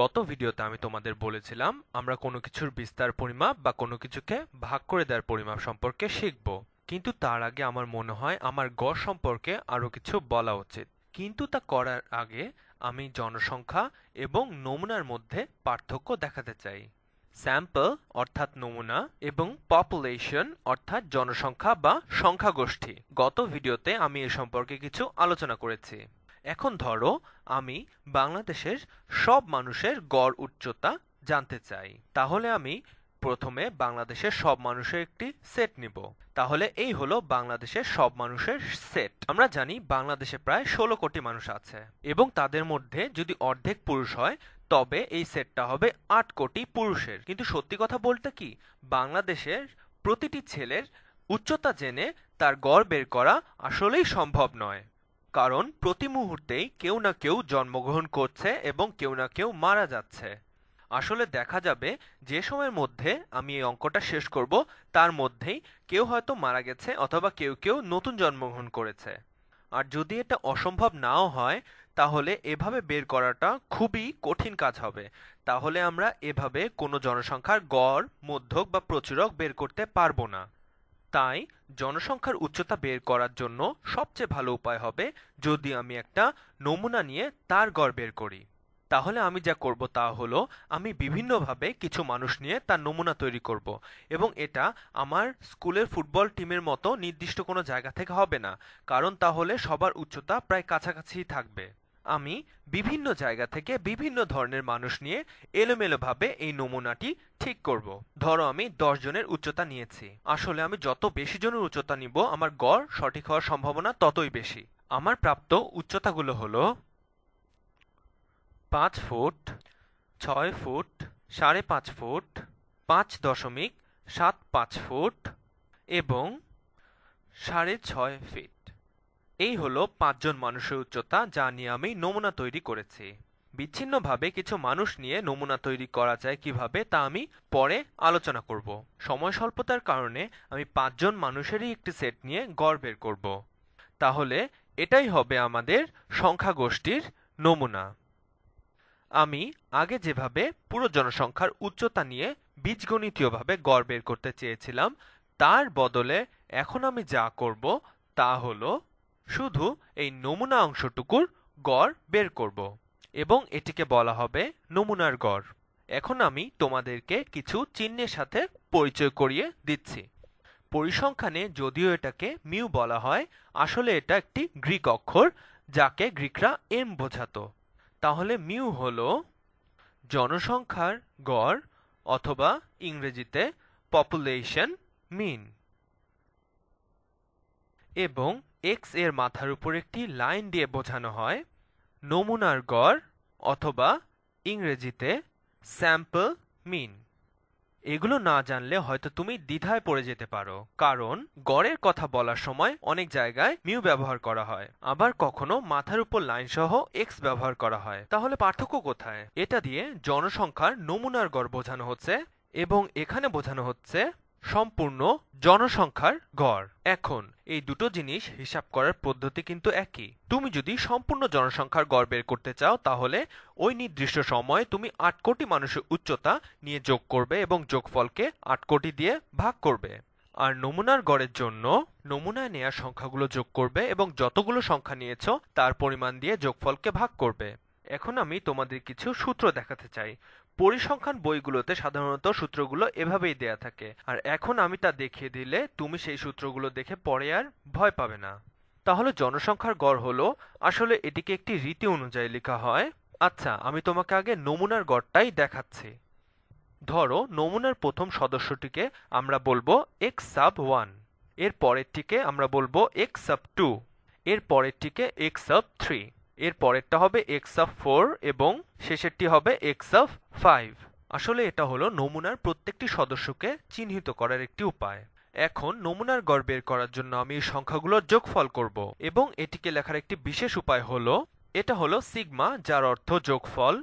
গত ভিডিওতে আমি তোমাদের বলেছিলাম আমরা কোনো কিছুর বিস্তার পরিমাপ বা কোনো কিছুকে ভাগ করে দেওয়ার পরিমাপ সম্পর্কে শিখব। কিন্তু তার আগে আমার মনে হয় আমার গড় সম্পর্কে আরো কিছু বলা উচিত। কিন্তু তা করার আগে আমি জনসংখ্যা এবং নমুনার মধ্যে পার্থক্য দেখাতে চাই। স্যাম্পল অর্থাৎ নমুনা এবং পপুলেশন অর্থাৎ জনসংখ্যা বা সংখ্যাগোষ্ঠী। গত ভিডিওতে আমি এ সম্পর্কে কিছু আলোচনা করেছি। এখন ধরো আমি বাংলাদেশের সব মানুষের গড় উচ্চতা জানতে চাই। তাহলে আমি প্রথমে বাংলাদেশের সব মানুষের একটি সেট নিব। তাহলে এই হলো বাংলাদেশের সব মানুষের সেট। আমরা জানি বাংলাদেশে প্রায় 16 কোটি মানুষ আছে এবং তাদের মধ্যে যদি অর্ধেক পুরুষ হয় তবে এই সেটটা হবে 8 কোটি পুরুষের। কিন্তু সত্যি কথা বলতে কি, বাংলাদেশের প্রতিটি ছেলের উচ্চতা জেনে তার গড় বের করা আসলেই সম্ভব নয়। কারণ প্রতি মুহূর্তেই কেউ না কেউ জন্মগ্রহণ করছে এবং কেউ না কেউ মারা যাচ্ছে। আসলে দেখা যাবে যে সময়ের মধ্যে আমি এই অঙ্কটা শেষ করব তার মধ্যেই কেউ হয়তো মারা গেছে অথবা কেউ কেউ নতুন জন্মগ্রহণ করেছে। আর যদি এটা অসম্ভব নাও হয় তাহলে এভাবে বের করাটা খুবই কঠিন কাজ হবে। তাহলে আমরা এভাবে কোনো জনসংখ্যার গড়, মধ্যক বা প্রচুরক বের করতে পারবো না। তাই জনসংখ্যার উচ্চতা বের করার জন্য সবচেয়ে ভালো উপায় হবে যদি আমি একটা নমুনা নিয়ে তার গড় বের করি। তাহলে আমি যা করব তা হলো আমি বিভিন্নভাবে কিছু মানুষ নিয়ে তার নমুনা তৈরি করব এবং এটা আমার স্কুলের ফুটবল টিমের মতো নির্দিষ্ট কোনো জায়গা থেকে হবে না, কারণ তাহলে সবার উচ্চতা প্রায় কাছাকাছি থাকবে। আমি বিভিন্ন জায়গা থেকে বিভিন্ন ধরনের মানুষ নিয়ে এলোমেলোভাবে এই নমুনাটি ঠিক করব। ধরো আমি 10 জনের উচ্চতা নিয়েছি। আসলে আমি যত বেশি জনের উচ্চতা নিব আমার গড় সঠিক হওয়ার সম্ভাবনা ততই বেশি। আমার প্রাপ্ত উচ্চতাগুলো হলো 5 ফুট, 6 ফুট, 5.5 ফুট, 5.75 ফুট এবং 6.5 ফিট। এই হলো 5 জন মানুষের উচ্চতা যা নিয়ে আমি নমুনা তৈরি করেছি। বিচ্ছিন্নভাবে কিছু মানুষ নিয়ে নমুনা তৈরি করা যায় কিভাবে তা আমি পরে আলোচনা করব। সময় স্বল্পতার কারণে আমি 5 জন মানুষেরই একটি সেট নিয়ে গড় বের করব। তাহলে এটাই হবে আমাদের সংখ্যাগোষ্ঠীর নমুনা। আমি আগে যেভাবে পুরো জনসংখ্যার উচ্চতা নিয়ে বীজগণিতীয়ভাবে গড় বের করতে চেয়েছিলাম তার বদলে এখন আমি যা করব তা হলো শুধু এই নমুনা অংশটুকুর গড় বের করব এবং এটিকে বলা হবে নমুনার গড়। এখন আমি তোমাদেরকে কিছু চিহ্নের সাথে পরিচয় করিয়ে দিচ্ছি। পরিসংখ্যানে যদিও এটাকে মিউ বলা হয়, আসলে এটা একটি গ্রিক অক্ষর যাকে গ্রিকরা এম বোঝাতো। তাহলে মিউ হলো জনসংখ্যার গড় অথবা ইংরেজিতে পপুলেশন মিন এবং এক্স এর মাথার উপর একটি লাইন দিয়ে বোঝানো হয় নমুনার গড় অথবা ইংরেজিতে স্যাম্পল মিন। এগুলো না জানলে হয়তো তুমি দ্বিধায় পড়ে যেতে পারো, কারণ গড়ের কথা বলার সময় অনেক জায়গায় মিউ ব্যবহার করা হয়, আবার কখনো মাথার উপর লাইন সহ এক্স ব্যবহার করা হয়। তাহলে পার্থক্য কোথায়? এটা দিয়ে জনসংখ্যার নমুনার গড় বোঝানো হচ্ছে এবং এখানে বোঝানো হচ্ছে সম্পূর্ণ জনসংখ্যার গড়। এখন এই দুটো জিনিস হিসাব করার পদ্ধতি কিন্তু একই। তুমি যদি সম্পূর্ণ জনসংখ্যার গড় বের করতে চাও তাহলে ওই নির্দিষ্ট সময়ে তুমি 8 কোটি মানুষের উচ্চতা নিয়ে যোগ করবে এবং যোগফলকে 8 কোটি দিয়ে ভাগ করবে। আর নমুনার গড়ের জন্য নমুনায় নেওয়া সংখ্যাগুলো যোগ করবে এবং যতগুলো সংখ্যা নিয়েছো তার পরিমাণ দিয়ে যোগফলকে ভাগ করবে। এখন আমি তোমাদের কিছু সূত্র দেখাতে চাই। পরিসংখ্যান বইগুলোতে সাধারণত সূত্রগুলো এভাবেই দেয়া থাকে, আর এখন আমি তা দেখিয়ে দিলে তুমি সেই সূত্রগুলো দেখে পরে আর ভয় পাবে না। তাহলে জনসংখ্যার গড় হলো, আসলে এটিকে একটি রীতি অনুযায়ী লেখা হয়। আচ্ছা, আমি তোমাকে আগে নমুনার গড়টাই দেখাচ্ছি। ধরো নমুনার প্রথম সদস্যটিকে আমরা বলবো x sub 1, এর পরেরটিকে আমরা বলবো x sub 2, এর পরেরটিকে x sub 3, এর পরেরটা হবে x sub 4 এবং শেষেরটি হবে x sub 5। আসলে এটা হলো নমুনার প্রত্যেকটি সদস্যকে চিহ্নিত করার একটি উপায়। এখন নমুনার গড় বের করার জন্য আমি এই সংখ্যাগুলোর যোগফল করব এবং এটিকে লেখার একটি বিশেষ উপায় হলো, এটা হলো সিগমা যার অর্থ যোগফল।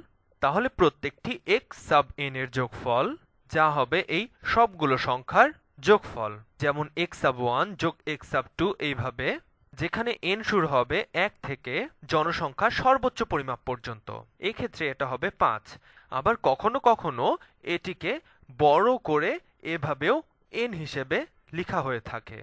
তাহলে প্রত্যেকটি x sub n এর যোগফল যা হবে এই সবগুলো সংখ্যার যোগফল, যেমন x sub 1 যোগ x sub 2 এইভাবে, যেখানে n শুরু হবে 1 থেকে জনসংখ্যার সর্বোচ্চ পরিমাপ পর্যন্ত। এই ক্ষেত্রে এটা হবে 5। আবার কখনো কখনো এটিকে বড় করে এভাবেও n হিসেবে লেখা হয়ে থাকে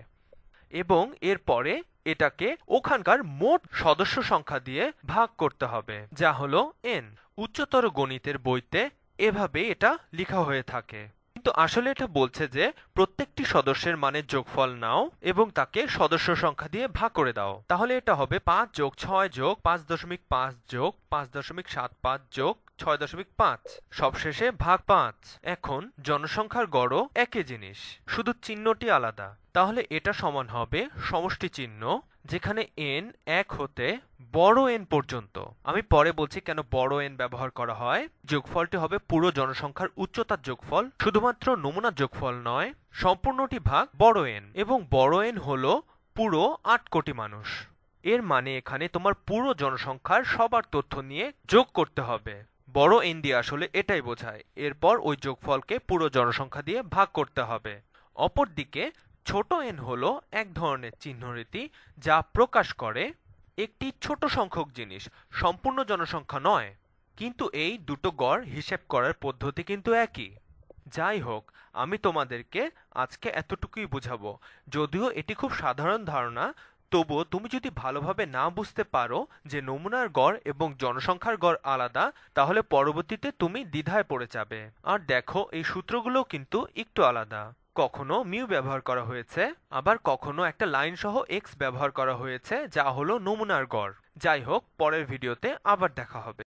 এবং এরপরে এটাকে ওখানকার মোট সদস্য সংখ্যা দিয়ে ভাগ করতে হবে যা হলো n। উচ্চতর গণিতের বইতে এভাবে এটা লেখা হয়ে থাকে, কিন্তু আসলে এটা বলছে যে প্রত্যেকটি সদস্যের মানের যোগফল নাও এবং তাকে সদস্য সংখ্যা দিয়ে ভাগ করে দাও। তাহলে এটা হবে 5 যোগ 6 যোগ 5.5 যোগ 5.75 যোগ 6.5 সবশেষে ভাগ 5। এখন জনসংখ্যার গড়ও একই জিনিস, শুধু চিহ্নটি আলাদা। তাহলে এটা সমান হবে সমষ্টি চিহ্ন, যেখানে n 1 হতে বড় n পর্যন্ত। আমি পরে বলছি কেন বড় n ব্যবহার করা হয়। যোগফলটি হবে পুরো জনসংখ্যার উচ্চতার যোগফল, শুধুমাত্র নমুনার যোগফল নয়, সম্পূর্ণটি ভাগ বড় n, এবং বড় n হলো পুরো 8 কোটি মানুষ। এর মানে এখানে তোমার পুরো জনসংখ্যার সবার তথ্য নিয়ে যোগ করতে হবে। বড় n দিয়ে আসলে এটাই বোঝায়। এরপর ওই যোগফলকে পুরো জনসংখ্যা দিয়ে ভাগ করতে হবে। অপরদিকে ছোট n হলো এক ধরনের চিহ্নরীতি যা প্রকাশ করে একটি ছোট সংখ্যক জিনিস, সম্পূর্ণ জনসংখ্যা নয়। কিন্তু এই দুটো গড় হিসেব করার পদ্ধতি কিন্তু একই। যাই হোক, আমি তোমাদেরকে আজকে এতটুকুই বুঝাবো। যদিও এটি খুব সাধারণ ধারণা, তবুও তুমি যদি ভালোভাবে না বুঝতে পারো যে নমুনার গড় এবং জনসংখ্যার গড় আলাদা, তাহলে পরবর্তীতে তুমি দ্বিধায় পড়ে যাবে। আর দেখো, এই সূত্রগুলো কিন্তু একটু আলাদা। কখনো মিউ ব্যবহার করা হয়েছে, আবার কখনো একটা লাইন সহ এক্স ব্যবহার করা হয়েছে, যা হলো নমুনার গড়। যাই হোক, পরের ভিডিওতে আবার দেখা হবে।